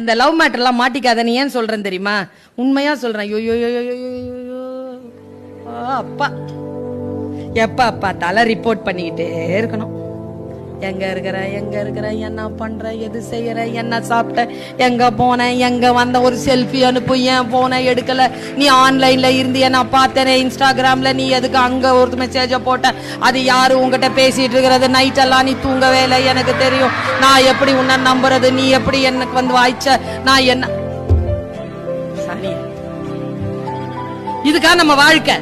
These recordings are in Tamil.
இந்த லவ் மேட்டர்லாம் மாட்டிக்காத. நீ ஏன் சொல்றேன் தெரியுமா? உண்மையா சொல்றேன். அப்பா எப்ப பார்த்தாலும் ரிப்போர்ட் பண்ணிக்கிட்டே இருக்கணும். எங்க இருக்கிற, என்ன பண்ற, எது செய்யற, என்ன சாப்பிட்ட, எங்க போன, எங்க வந்த, ஒரு செல்ஃபி அனுப்பு, ஏன் போன எடுக்கல, நீ ஆன்லைன்ல இருந்து நான் பார்த்தேனே இன்ஸ்டாகிராம்ல, நீ எதுக்கு அங்க ஒரு மெசேஜ போட்ட, அது யாரு உங்ககிட்ட பேசிட்டு இருக்கிறது, நைட் எல்லாம் நீ தூங்கவே இல்லை, எனக்கு தெரியும், நான் எப்படி உன்னை நம்புறது, நீ எப்படி எனக்கு வந்து வாய்ச்ச, நான் என்ன சரி. இதுக்கா நம்ம வாழ்க்கை?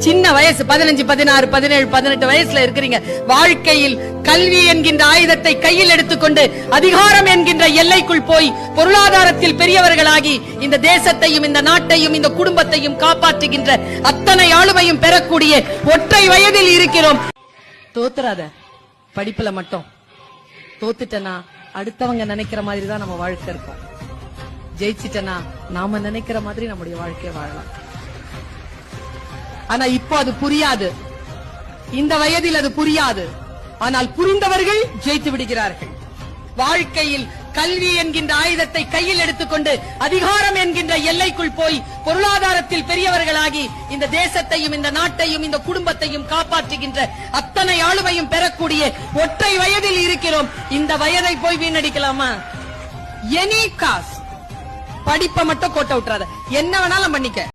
சின்ன வயசு 15, 16, 17, 18 வயசுல இருக்கிறீங்க. வாழ்க்கையில் கல்வி என்கின்ற ஆயுதத்தை கையில் எடுத்துக்கொண்டு அதிகாரம் என்கின்ற எல்லைக்குள் போய் பொருளாதாரத்தில் பெரியவர்களாகி இந்த தேசத்தையும் இந்த நாட்டையும் இந்த குடும்பத்தையும் காப்பாற்றுகின்ற அத்தனை ஆளுமையும் பெறக்கூடிய ஒற்றை வயதில் இருக்கிறோம். தோத்துறாத படிப்புல மட்டும். தோத்துட்டனா அடுத்தவங்க நினைக்கிற மாதிரி தான் நம்ம வாழ்க்கை இருக்கும். ஜெயிச்சிட்டனா நாம நினைக்கிற மாதிரி நம்முடைய வாழ்க்கையை வாழலாம். ஆனா இப்போ அது புரியாது. இந்த வயதில் அது புரியாது. ஆனால் புரிந்தவர்கள் ஜெயித்து விடுகிறார்கள். வாழ்க்கையில் கல்வி என்கின்ற ஆயுதத்தை கையில் எடுத்துக்கொண்டு அதிகாரம் என்கின்ற எல்லைக்குள் போய் பொருளாதாரத்தில் பெரியவர்களாகி இந்த தேசத்தையும் இந்த நாட்டையும் இந்த குடும்பத்தையும் காப்பாற்றுகின்ற அத்தனை ஆளுமையும் பெறக்கூடிய ஒற்றை வயதில் இருக்கிறோம். இந்த வயதை போய் வீணடிக்கலாமா? Any cos. படிப்பை மட்டும் கோட்டை விட்டுறாத. என்ன வேணாலும் பண்ணிக்க.